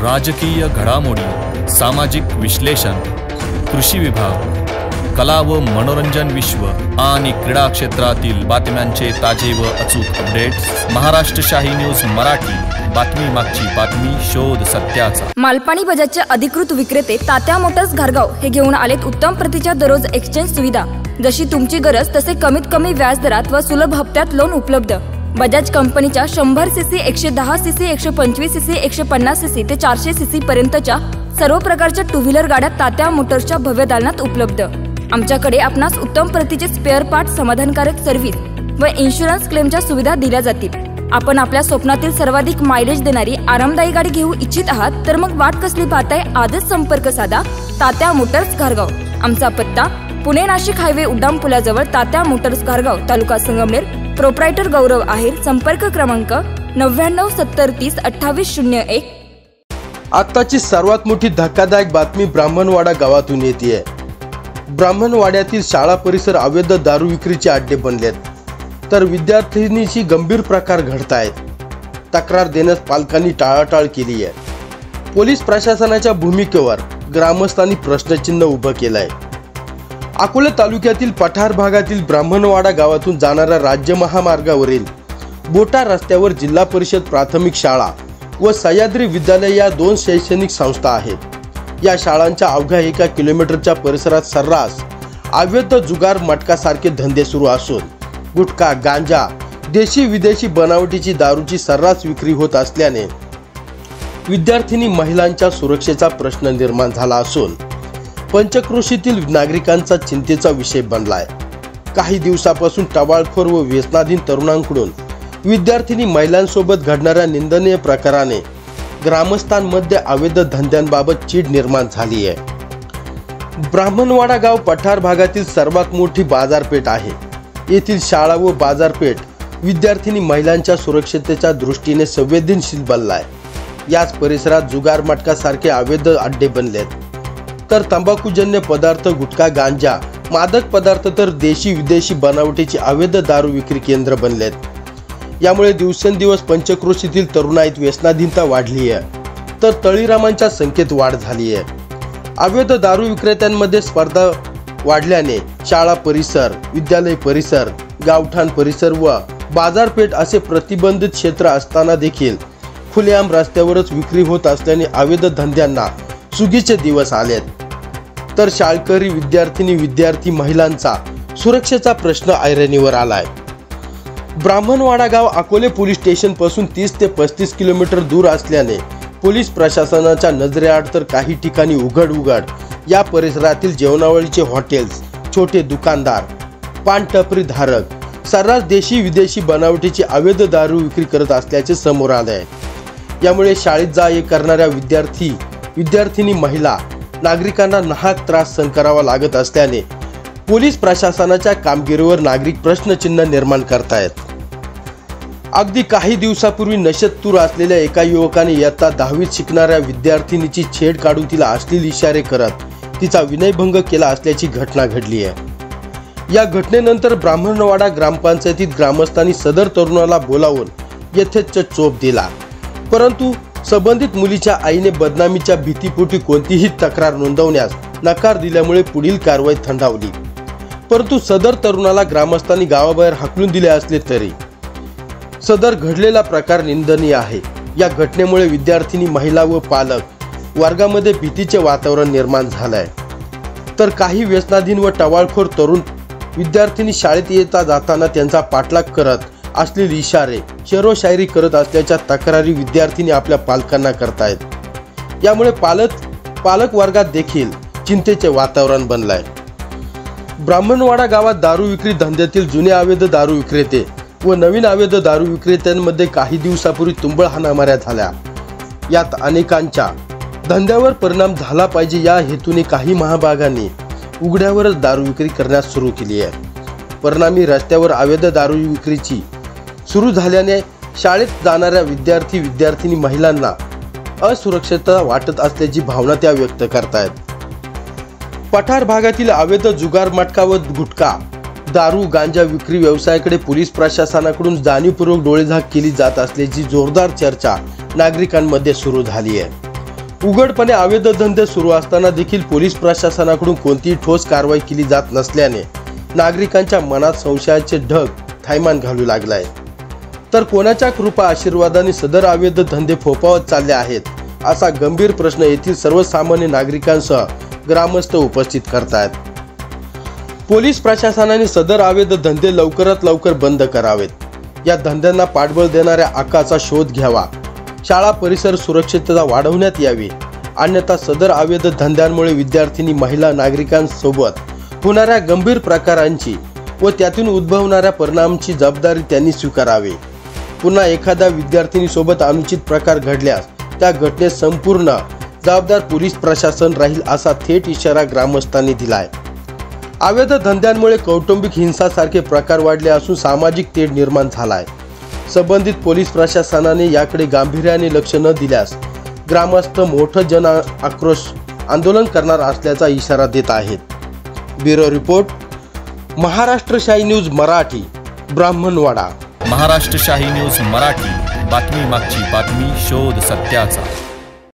राजकीय घडामोडी, सामाजिक विश्लेषण, कृषी विभाग, कला व मनोरंजन विश्व आणि क्रीडा क्षेत्रातील बातम्यांचे ताजे व अचूक अपडेट्स महाराष्ट्र शाही न्यूज मराठी। बातमी मागची बातमी, शोध सत्याचा। मालपाणी बजाजचे अधिकृत विक्रेते तात्या मोटर्स घारगाव हे घेऊन आलेत उत्तम प्रतीच्या दररोज एक्सचेंज सुविधा। जशी तुमची गरज तसे कमीत कमी व्याज दरात व सुलभ हप्त्यात लोन उपलब्ध। बजाज कंपनीच्या 100 सीसी, 110 सीसी, 125 सीसी, 150 सीसी ते 400 सीसी पर्यंतच्या सर्व प्रकारच्या टू व्हीलर गाड्या तात्या मोटर्सच्या भव्य दालनात उपलब्ध। आमच्याकडे आपणास उत्तम प्रतीचे स्पेअर पार्ट, समाधानकारक सर्व्हिस व इन्शुरन्स क्लेमच्या सुविधा दिल्या जातील। आपण आपल्या स्वप्नातील सर्वाधिक मायलेज देणारी आरामदायी गाडी घेऊ इच्छित आहात तर मग वाट कसली पाहताय? आजच संपर्क साधा तात्या मोटर्स घारगाव। आमचा पत्ता पुणे नाशिक हायवे उड्डाण पुलाजवळ, तात्या मोटर्स घारगाव, तालुका संगमनेर। प्रोप्रायटर गौरव आहेर। संपर्क क्रमांक 99 70 30 28 01। आताची सर्वात मोठी धक्कादायक बातमी ब्राह्मणवाडा गावातून येते। ब्राह्मणवाड्यातील शाळा परिसर अवैध दारू विक्रीचे अड्डे बनलेत, तर विद्यार्थिनीची गंभीर प्रकार घडतायत। तक्रार देण्यास पालकांनी टाळाटाळ केली आहे। पोलीस प्रशासनाच्या भूमिकेवर ग्रामस्थांनी प्रश्नचिन्ह उभं केलंय। अकोला तालुक्यातील पठार भागातील ब्राह्मणवाडा गावातून जाणाऱ्या राज्य महामार्गावरील बोटा रस्त्यावर जिल्हा परिषद प्राथमिक शाळा व सह्याद्री विद्यालय या 2 शैक्षणिक संस्था आहेत। या शाळांच्या अवघ्या 1 किलोमीटरच्या परिसरात सर्रास अवैध जुगार, मटकासारखे धंदे सुरू असून गुटखा, गांजा, देशी विदेशी बनावटीची दारूची सर्रास विक्री होत असल्याने विद्यार्थिनी महिलांच्या सुरक्षेचा प्रश्न निर्माण झाला असून पंचक्रोशीतील नागरिकांचा चिंतेचा विषय बनलाय। काही दिवसापासून टवाळखोर व व्यसनाधीन तरुणांकडून विद्यार्थिनी महिलांसोबत घडणाऱ्या निंदनीय प्रकाराने ग्रामस्थांमध्ये अवैध धंद्यांबाबत चीड निर्माण झाली आहे। ब्राह्मणवाडा गाव पठार भागातील सर्वात मोठी बाजारपेठ आहे। येथील शाळा व बाजारपेठ विद्यार्थिनी महिलांच्या सुरक्षिततेच्या दृष्टीने संवेदनशील बनलाय। याच परिसरात जुगार, मटकासारखे अवैध अड्डे बनलेत, तर तंबाखूजन्य पदार्थ, गुटखा, गांजा, मादक पदार्थ तर देशी विदेशी बनावटीची अवैध दारू विक्री केंद्र बनलेत। यामुळे दिवसेंदिवस पंचक्रोशीतील तरुणाईत व्यसनाधीनता वाढली आहे, तर तळीरामांच्या संख्येत वाढ झाली आहे। अवैध दारू विक्रेत्यांमध्ये स्पर्धा वाढल्याने शाळा परिसर, विद्यालय परिसर, गावठाण परिसर व बाजारपेठ असे प्रतिबंधित क्षेत्र असताना देखील खुलेआम रस्त्यावरच विक्री होत असल्याने अवैध धंद्यांना सुगीचे दिवस आलेत, तर शाळकरी, विद्यार्थिनी, विद्यार्थी महिलांचा सुरक्षेचा प्रश्न ऐरणीवर आलाय। ब्राह्मणवाडा गाव अकोले पोलीस स्टेशन पासून 30 ते 35 किलोमीटर दूर असल्याने पोलीस प्रशासनाच्या नजरेआड तर काही ठिकाणी उघड या परिसरातील जेवणावळीचे हॉटेल्स, छोटे दुकानदार, पान टपरी धारक सर्रास देशी विदेशी बनावटीची अवैध दारू विक्री करत असल्याचे समोर आले आहे। यामुळे शाळेत जा ये करणाऱ्या विद्यार्थिनी महिला नागरिकांना नाहक त्रास सहन करावा लागत असल्याने पोलीस प्रशासनाच्या कामगिरीवर नागरिक प्रश्नचिन्ह निर्माण करतायत। अगदी काही दिवसापूर्वी नशेत तूर असलेल्या एका युवकाने इयत्ता 10वीत शिकणाऱ्या विद्यार्थिनीची छेड काढून तिला अश्लील इशारे करत तिचा विनयभंग केला असल्याची घटना घडली आहे। या घटनेनंतर ब्राह्मणवाडा ग्रामपंचायतीत ग्रामस्थांनी सदर तरुणाला बोलावून यथेच्छ चोप दिला, परंतु संबंधित मुलीच्या आईने बदनामीच्या भीतीपोटी कोणतीही तक्रार नोंदवण्यास नकार दिल्यामुळे पुढील कारवाई थंडावली। परंतु सदर तरुणाला ग्रामस्थांनी गावाबाहेर हाकलून दिले असले तरी सदर घडलेला प्रकार निंदनीय आहे। या घटनेमुळे विद्यार्थिनी महिला व पालक वर्गामध्ये भीतीचे वातावरण निर्माण झालंय, तर काही व्यसनाधीन व टवाळखोर तरुण विद्यार्थिनी शाळेत येता जाताना त्यांचा पाठलाग करत अश्लील इशारे, शेरोशायरी करत असल्याच्या तक्रारी विद्यार्थिनी आपल्या पालकांना करतायत। यामुळे पालक वर्गात देखील चिंतेचे वातावरण बनलंय। ब्राह्मणवाडा गावात दारू विक्री धंद्यातील जुने अवैध दारू विक्रेते व नवीन अवैध दारू विक्रेत्यांमध्ये काही दिवसापूर्वी तुंबळ हाणामाऱ्या झाल्या। यात अनेकांच्या धंद्यावर परिणाम झाला पाहिजे या हेतूने काही महाभागांनी उघड्यावरच दारू विक्री करण्यास सुरू केली आहे। परिणामी रस्त्यावर अवैध दारू विक्रीची सुरू झाल्याने शाळेत जाणाऱ्या विद्यार्थिनी महिलांना असुरक्षितता वाटत असल्याची भावना त्या व्यक्त करतायत। पठार भागातील अवैध जुगार, मटका व गुटखा, दारू, गांजा विक्री व्यवसायाकडे पोलीस प्रशासनाकडून जाणीवपूर्वक डोळेझाक केली जात असल्याची जोरदार चर्चा नागरिकांमध्ये सुरू झाली आहे। उघडपणे अवैध धंदे सुरू असताना देखील पोलीस प्रशासनाकडून कोणतीही ठोस कारवाई केली जात नसल्याने नागरिकांच्या मनात संशयाचे ढग थैमान घालू लागलाय। तर कोणाच्या कृपा आशीर्वादाने सदर अवैध धंदे फोफावत चालले आहेत असा गंभीर प्रश्न येथील सर्वसामान्य नागरिकांसह ग्रामस्थ उपस्थित करतात। पोलीस प्रशासनाने सदर अवैध धंदे लवकरात लवकर बंद करावेत। या धंद्यांना पाठबळ देणाऱ्या आकाचा शोध घ्यावा। शाळा परिसर सुरक्षितता वाढवण्यात यावी, अन्यथा सदर अवैध धंद्यांमुळे विद्यार्थिनी महिला नागरिकांसोबत होणाऱ्या गंभीर प्रकारांची व त्यातून उद्भवणाऱ्या परिणामांची जबाबदारी त्यांनी स्वीकारावी। पुन्हा एखाद्या विद्यार्थिनीसोबत अनुचित प्रकार घडल्यास त्या घटनेस संपूर्ण जबाबदार पोलीस प्रशासन राहील असा थेट इशारा ग्रामस्थांनी दिलाय। अवैध धंद्यांमुळे कौटुंबिक हिंसासारखे प्रकार वाढले असून सामाजिक तेढ निर्माण झालाय। संबंधित पोलीस प्रशासनाने याकडे गांभीर्याने लक्ष न दिल्यास ग्रामस्थ मोठं जन आक्रोश आंदोलन करणार असल्याचा इशारा देत आहेत। Bureau report, Maharashtrashahi news Marathi, Brahmanwada. Maharashtrashahi news Marathi, बातमी मागची बातमी, शोध सत्याचा।